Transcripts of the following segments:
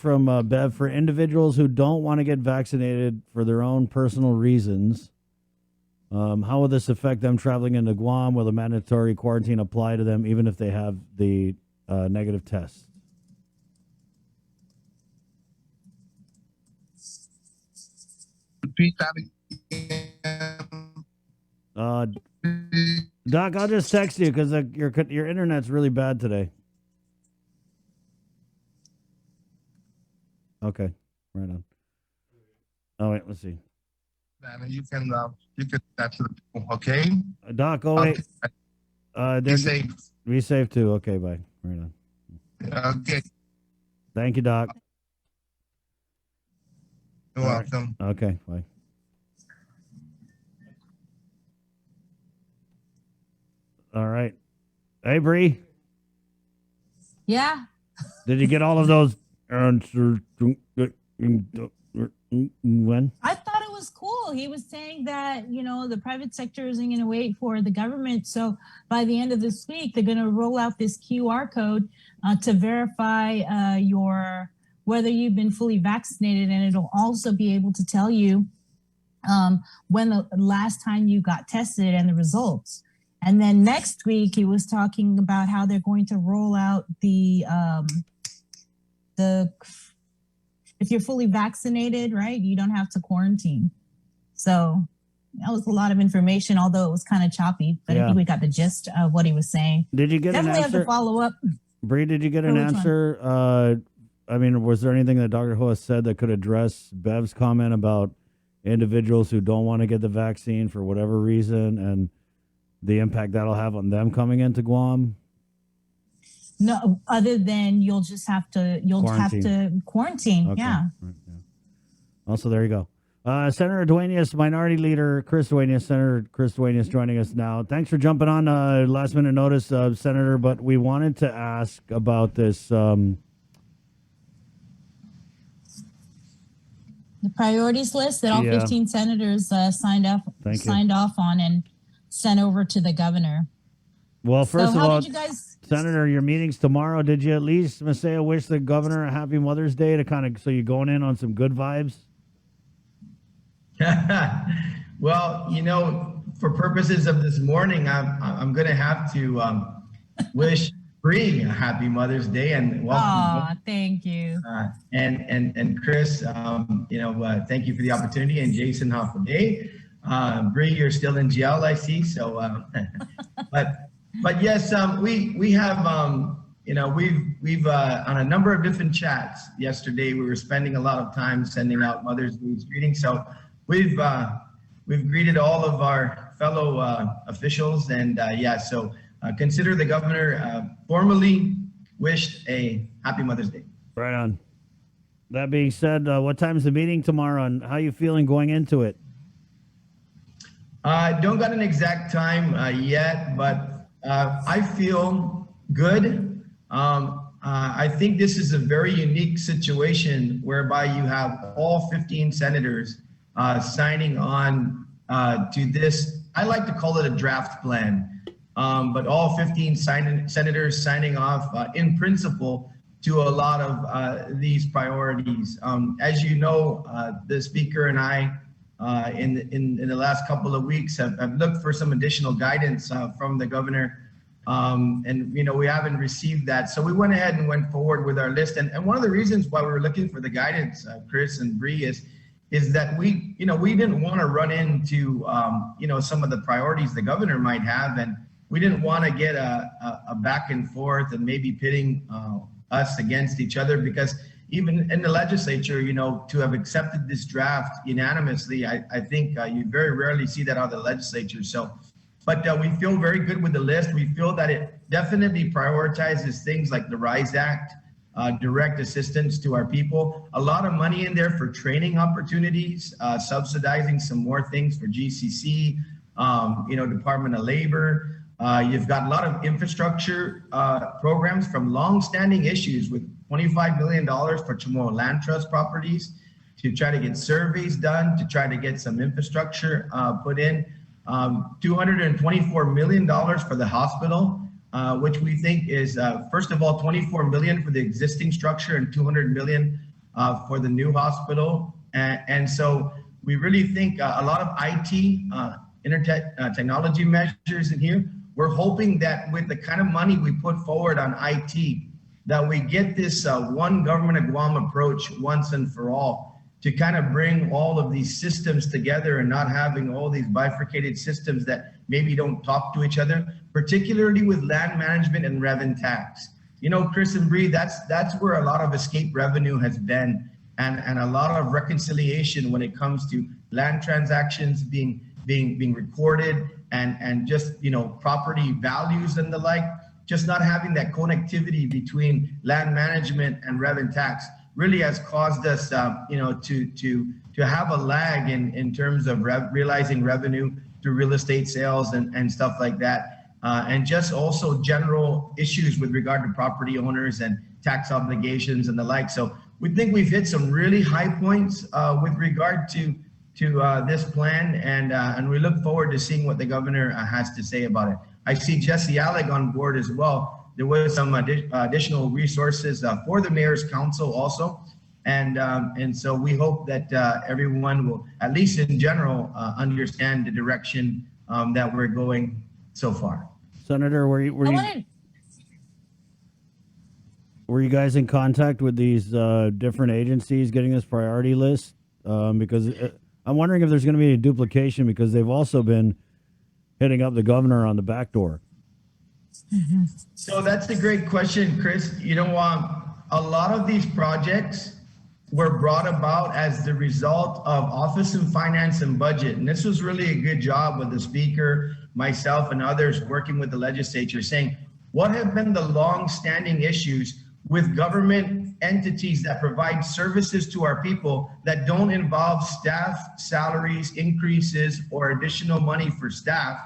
from Bev, for individuals who don't want to get vaccinated for their own personal reasons, how will this affect them traveling into Guam? Will the mandatory quarantine apply to them even if they have the negative test? Repeat that again. Doc, I'll just text you because your internet's really bad today. Okay, right on. Oh wait, let's see. And you can that to the people, okay? Doc, oh wait. Be safe. Be safe too. Okay, bye. Right on. Okay. Thank you, Doc. You're welcome. Okay, bye. All right. Hey, Bree. Yeah. Did you get all of those answers? When? I thought it was cool. He was saying that, the private sector isn't going to wait for the government. So by the end of this week, they're going to roll out this QR code to verify whether you've been fully vaccinated. And it'll also be able to tell you when the last time you got tested and the results. And then next week, he was talking about how they're going to roll out if you're fully vaccinated, right, you don't have to quarantine. So that was a lot of information, although it was kind of choppy. But I think we got the gist of what he was saying. Did you get Definitely an answer? have to follow up. Bree, did you get an answer? Was there anything that Dr. Hoa said that could address Bev's comment about individuals who don't want to get the vaccine for whatever reason and the impact that'll have on them coming into Guam? No, other than you'll have to quarantine. Okay. Yeah. Right, yeah. Also, there you go. Senator Duenas, Minority Leader Senator Chris Duenas joining us now. Thanks for jumping on last minute notice, Senator, but we wanted to ask about this. The priorities list that all 15 senators signed off on and sent over to the governor. Well, first of all, did you guys... Senator, your meeting's tomorrow. Did you at least, Masaya, wish the governor a happy Mother's Day so you're going in on some good vibes? Well, for purposes of this morning, I'm going to have to wish Bree a happy Mother's Day and welcome. Oh, thank you. And Chris, thank you for the opportunity, and Jason Hoffaday. Bree, you're still in jail, I see. So, but yes, we have, we've on a number of different chats yesterday, we were spending a lot of time sending out Mother's Day greetings. So we've greeted all of our fellow officials, and so consider the governor formally wished a happy Mother's Day. Right on. That being said, what time's the meeting tomorrow, and how are you feeling going into it? Don't got an exact time yet, but I feel good. I think this is a very unique situation whereby you have all 15 senators signing on to this. I like to call it a draft plan, but all 15 senators signing off in principle to a lot of these priorities. As you know, the speaker and I in the last couple of weeks have looked for some additional guidance from the governor, and we haven't received that. So we went ahead and went forward with our list. And one of the reasons why we were looking for the guidance, Chris and Bree, is that we didn't want to run into some of the priorities the governor might have, and we didn't want to get a back and forth and maybe pitting us against each other, because even in the legislature, to have accepted this draft unanimously, I think you very rarely see that out of the legislature. So, but we feel very good with the list. We feel that it definitely prioritizes things like the RISE Act, direct assistance to our people, a lot of money in there for training opportunities, subsidizing some more things for GCC, Department of Labor. You've got a lot of infrastructure programs from long-standing issues with $25 million for Chamorro Land Trust properties to try to get surveys done, to try to get some infrastructure put in. $224 million for the hospital, which we think is, first of all, $24 million for the existing structure and $200 million for the new hospital. And so we really think a lot of IT, technology measures in here. We're hoping that with the kind of money we put forward on IT, that we get this one government of Guam approach once and for all to kind of bring all of these systems together and not having all these bifurcated systems that maybe don't talk to each other, particularly with land management and rev and tax. You know, Chris and Bree, that's where a lot of escape revenue has been, and a lot of reconciliation when it comes to land transactions being recorded and just, you know, property values and the like. Just not having that connectivity between land management and rev and tax really has caused us, you know, to have a lag in terms of realizing revenue through real estate sales and stuff like that. And just also general issues with regard to property owners and tax obligations and the like. So we think we've hit some really high points with regard to this plan, and we look forward to seeing what the governor has to say about it. I see Jesse Alec on board as well. There was some additional resources for the mayor's council also. And so we hope that everyone will, at least in general, understand the direction that we're going so far. Senator, were you guys in contact with these different agencies getting this priority list? Because I'm wondering if there's going to be a duplication, because they've also been hitting up the governor on the back door. Mm-hmm. So that's a great question, Chris. You know, a lot of these projects were brought about as the result of Office of Finance and Budget. And this was really a good job with the speaker, myself, and others working with the legislature, saying, what have been the long-standing issues with government entities that provide services to our people that don't involve staff salaries increases or additional money for staff,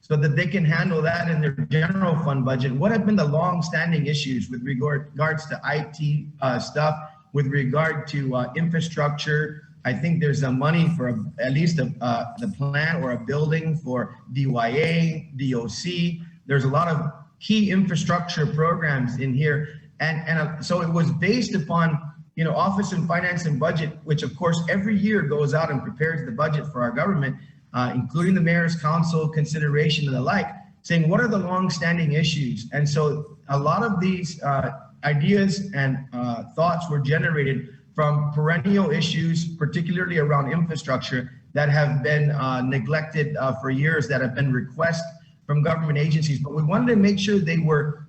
so that they can handle that in their general fund budget? What have been the long-standing issues with regards to IT stuff, with regard to infrastructure? I think there's money for at least the plan or a building for DYA, DOC. There's a lot of key infrastructure programs in here. And so it was based upon, you know, Office of Finance and Budget, which of course every year goes out and prepares the budget for our government, including the mayor's council consideration and the like, saying what are the long-standing issues. And so a lot of these ideas and thoughts were generated from perennial issues, particularly around infrastructure, that have been neglected for years, that have been requests from government agencies. But we wanted to make sure they were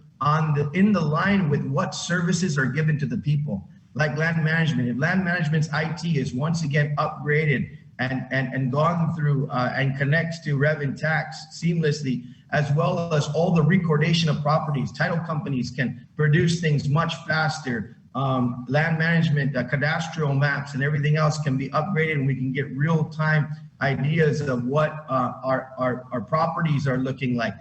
in the line with what services are given to the people, like land management. If land management's IT is once again upgraded and gone through and connects to rev and tax seamlessly, as well as all the recordation of properties, title companies can produce things much faster. Land management, cadastral maps, and everything else can be upgraded, and we can get real-time ideas of what our properties are looking like.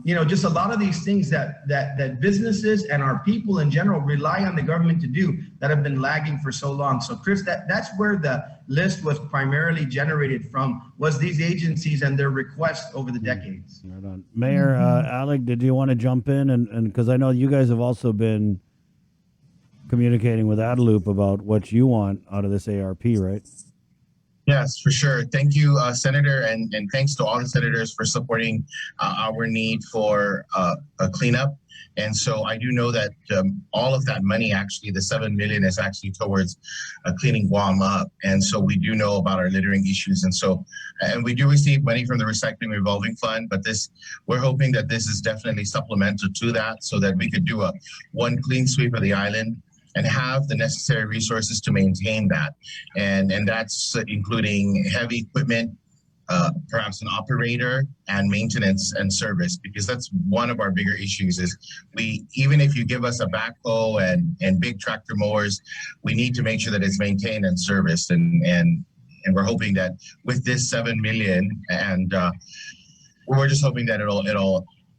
You know, just a lot of these things that businesses and our people in general rely on the government to do that have been lagging for so long. So Chris, that's where the list was primarily generated from, was these agencies and their requests over the decades. Right on. Mayor Alec, did you want to jump in? And because I know you guys have also been communicating with Adelup about what you want out of this ARP, right? Yes, for sure. Thank you, Senator, and thanks to all the senators for supporting our need for a cleanup. And so I do know that all of that money, actually, the $7 million is actually towards cleaning Guam up. And so we do know about our littering issues. And we do receive money from the Recycling Revolving Fund, but we're hoping that this is definitely supplemental to that, so that we could do one clean sweep of the island and have the necessary resources to maintain that. And that's including heavy equipment, perhaps an operator, and maintenance and service, because that's one of our bigger issues. Is even if you give us a backhoe and big tractor mowers, we need to make sure that it's maintained and serviced. And we're hoping that with this $7 million, and we're just hoping that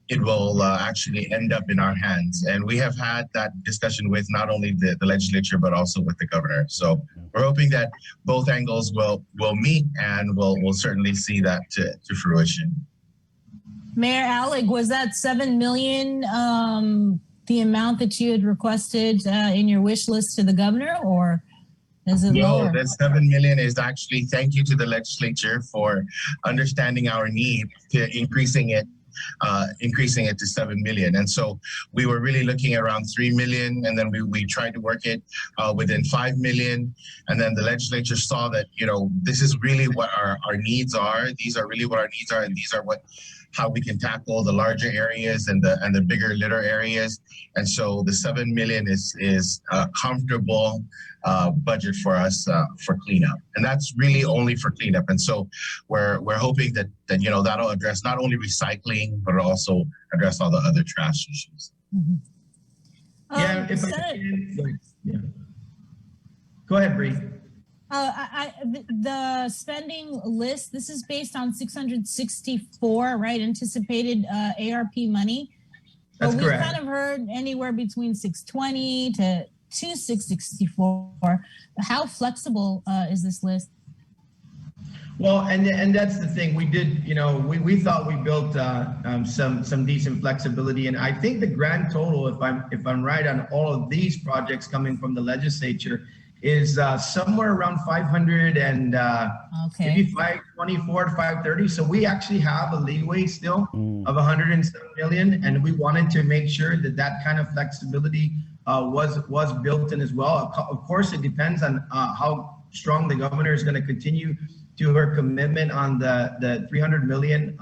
it will actually end up in our hands. And we have had that discussion with not only the legislature, but also with the governor. So we're hoping that both angles will meet, and we'll certainly see that to fruition. Mayor Alec, was that $7 million the amount that you had requested in your wish list to the governor, or is it No, lower? the 7 million is actually thank you to the legislature for understanding our need to increasing it to 7 million. And so we were really looking at around 3 million, and then we tried to work it within 5 million. And then the legislature saw that, this is really what our needs are. These are really what our needs are, and these are how we can tackle the larger areas and the bigger litter areas. And so the 7 million is a comfortable budget for us for cleanup, and that's really only for cleanup. And so we're hoping that that'll address not only recycling but also address all the other trash issues. Mm-hmm. Yeah, if I can, yeah. Go ahead, Bree. The spending list, this is based on 664, right? Anticipated ARP money. That's but correct. We've kind of heard anywhere between 620 to 664. How flexible is this list? Well, and that's the thing. We did, we thought we built some decent flexibility, and I think the grand total, if I'm right on all of these projects coming from the legislature, is somewhere around 500 and maybe 524 to 530. So we actually have a leeway still of 107 million, and we wanted to make sure that kind of flexibility was built in as well. Of course, it depends on how strong the governor is going to continue to her commitment on the 300 million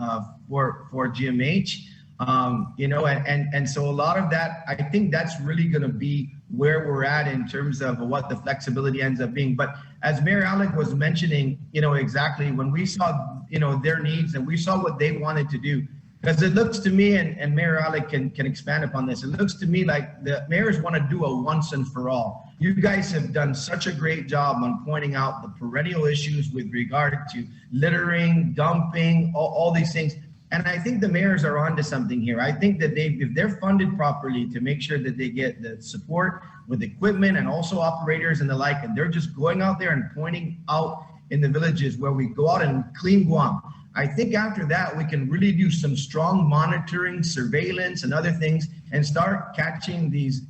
for GMH. And so a lot of that, I think that's really going to be where we're at in terms of what the flexibility ends up being. But as Mayor Alec was mentioning, exactly when we saw, their needs and we saw what they wanted to do, because it looks to me, and Mayor Alec can expand upon this, it looks to me like the mayors want to do a once and for all. You guys have done such a great job on pointing out the perennial issues with regard to littering, dumping, all these things. And I think the mayors are onto something here. I think that if they're funded properly to make sure that they get the support with equipment and also operators and the like, and they're just going out there and pointing out in the villages where we go out and clean Guam. I think after that, we can really do some strong monitoring, surveillance, and other things, and start catching these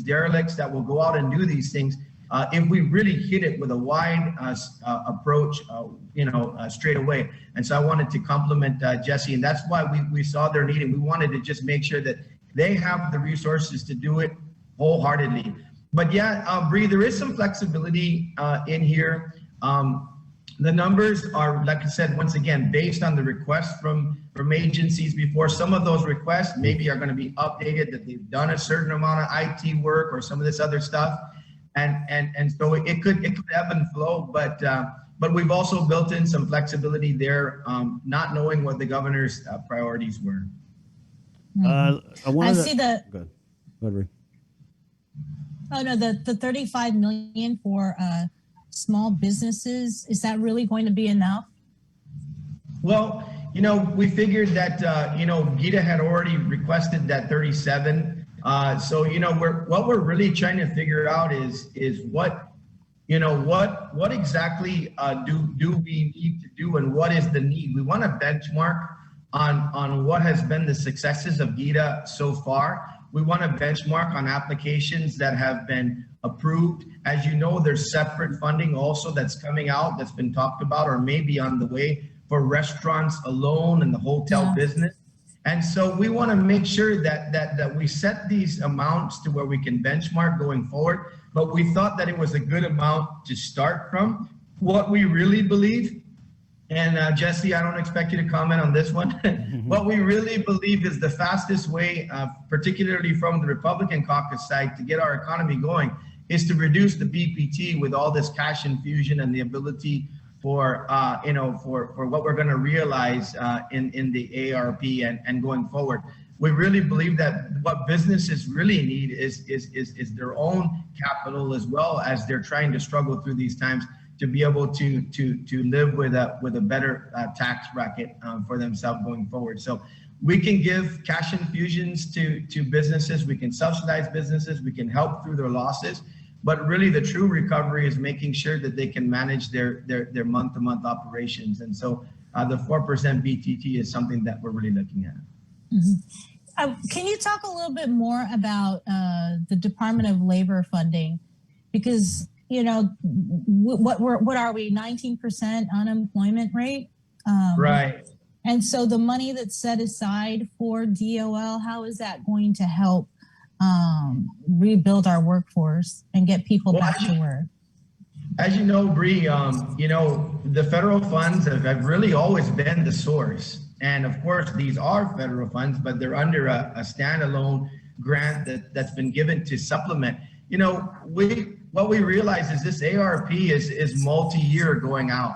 derelicts that will go out and do these things. If we really hit it with a wide approach, straight away. And so I wanted to compliment Jesse, and that's why we saw their need, and we wanted to just make sure that they have the resources to do it wholeheartedly. But yeah, Bree, there is some flexibility in here. The numbers are, like I said, once again, based on the requests from agencies before. Some of those requests maybe are going to be updated, that they've done a certain amount of IT work or some of this other stuff. And so it could ebb and flow, but we've also built in some flexibility there, not knowing what the governor's priorities were. I see the. Go ahead, Ray. Oh no, the 35 million for small businesses, is that really going to be enough? Well, we figured that Gita had already requested that 37. So what we're really trying to figure out is what exactly do we need to do, and what is the need? We want to benchmark on what has been the successes of Gita so far. We want to benchmark on applications that have been approved. As you know, there's separate funding also that's coming out, that's been talked about, or maybe on the way, for restaurants alone and the hotel business. And so we want to make sure that we set these amounts to where we can benchmark going forward. But we thought that it was a good amount to start from. What we really believe, and Jesse, I don't expect you to comment on this one. What we really believe is the fastest way, particularly from the Republican caucus side, to get our economy going is to reduce the BPT with all this cash infusion and the ability for what we're going to realize in the ARP and going forward. We really believe that what businesses really need is their own capital, as well as they're trying to struggle through these times to be able to live with a better tax bracket for themselves going forward. So we can give cash infusions to businesses, we can subsidize businesses, we can help through their losses. But really, the true recovery is making sure that they can manage their month-to-month operations. And so the 4% BTT is something that we're really looking at. Can you talk a little bit more about the Department of Labor funding? Because what are we, 19% unemployment rate? Right. And so the money that's set aside for DOL, how is that going to help rebuild our workforce and get people back to work? As you know, Bree, the federal funds have really always been the source. And of course, these are federal funds, but they're under a standalone grant that's been given to supplement. What we realize is this ARP is multi-year going out.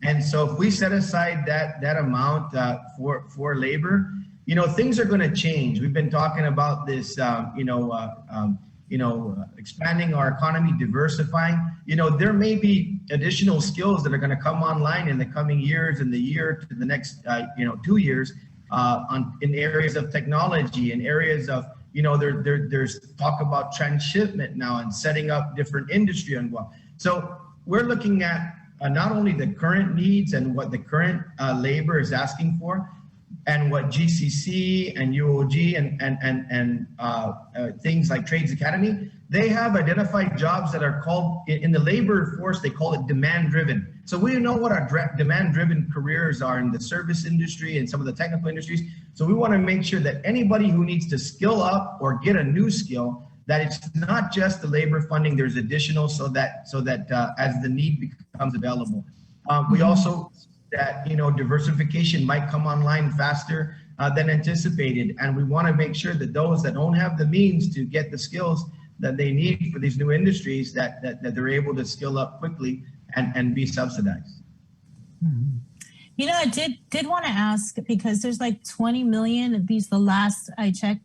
And so if we set aside that amount for labor, things are going to change. We've been talking about this, expanding our economy, diversifying. There may be additional skills that are going to come online in the coming years, in the year to the next, 2 years, in areas of technology, in areas of, there's talk about transshipment now and setting up different industry and what. So we're looking at not only the current needs and what the current labor is asking for, and what GCC and UOG and things like Trades Academy, they have identified jobs that are called, in the labor force, they call it demand driven. So we know what our demand driven careers are in the service industry and some of the technical industries. So we want to make sure that anybody who needs to skill up or get a new skill, that it's not just the labor funding, there's additional so that as the need becomes available. We also that diversification might come online faster than anticipated, and we want to make sure that those that don't have the means to get the skills that they need for these new industries, that they're able to skill up quickly and be subsidized. I did want to ask, because there's like 20 million, at least the last I checked,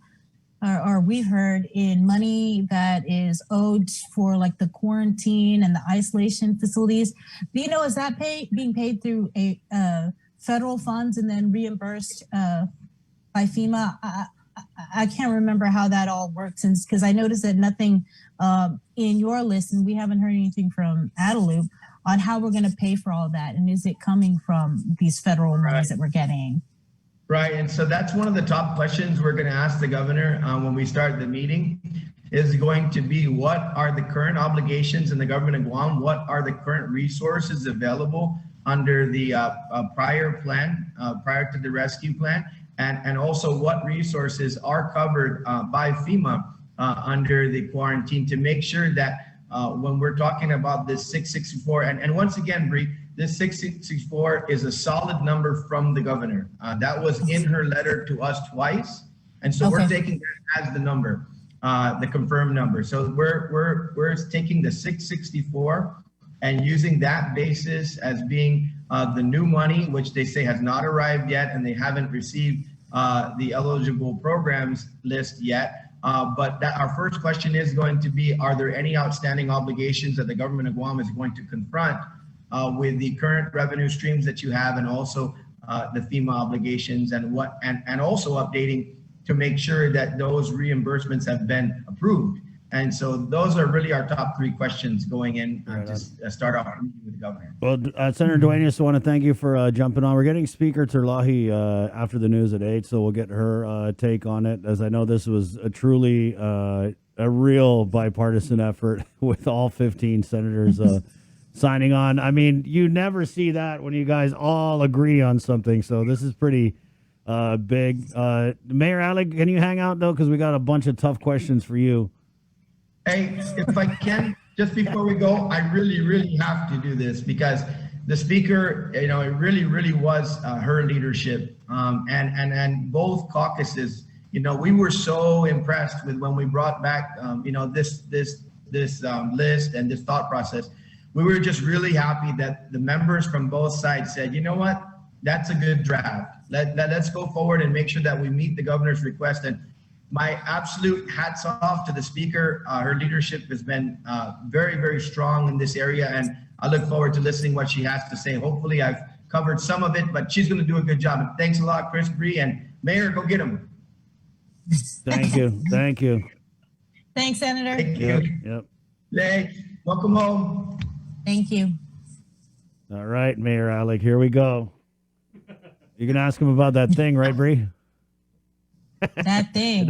or we've heard, in money that is owed for like the quarantine and the isolation facilities. Do you know, is that being paid through a federal funds and then reimbursed by FEMA? I can't remember how that all works, because I noticed that nothing in your list, and we haven't heard anything from Adelup on how we're going to pay for all that, and is it coming from these federal monies that we're getting? Right, and so that's one of the top questions we're going to ask the governor when we start the meeting, is going to be, what are the current obligations in the government of Guam? What are the current resources available under the prior plan, prior to the rescue plan? And also what resources are covered by FEMA under the quarantine, to make sure that when we're talking about this 664, and once again, Bree, this 664 is a solid number from the governor. That was in her letter to us twice. And so we're taking that as the number, the confirmed number. So we're taking the 664 and using that basis as being the new money, which they say has not arrived yet, and they haven't received the eligible programs list yet. But our first question is going to be, are there any outstanding obligations that the government of Guam is going to confront with the current revenue streams that you have, and also the FEMA obligations, and also updating to make sure that those reimbursements have been approved. And so those are really our top three questions going in to start off with the governor. Well, Senator Duenas, I want to thank you for jumping on. We're getting Speaker Terlahi after the news at 8, so we'll get her take on it, as I know this was a truly a real bipartisan effort with all 15 senators signing on. I mean, you never see that when you guys all agree on something, so this is pretty big. Mayor Alec, can you hang out, though, because we got a bunch of tough questions for you. Hey, if I can, just before we go, I really have to do this, because the speaker, it really was her leadership, and both caucuses, we were so impressed with when we brought back, this list and this thought process. We were just really happy that the members from both sides said, you know what, that's a good draft. Let's go forward and make sure that we meet the governor's request. And my absolute hats off to the speaker. Her leadership has been very, very strong in this area, and I look forward to listening what she has to say. Hopefully I've covered some of it, but she's going to do a good job. And thanks a lot, Chris, Bree, and Mayor, go get him. Thank you. Thank you. Thanks, Senator. Thank you. Yep. Thanks. Welcome home. Thank you. All right, Mayor Alec, here we go. You can ask him about that thing, right, Bree? That thing.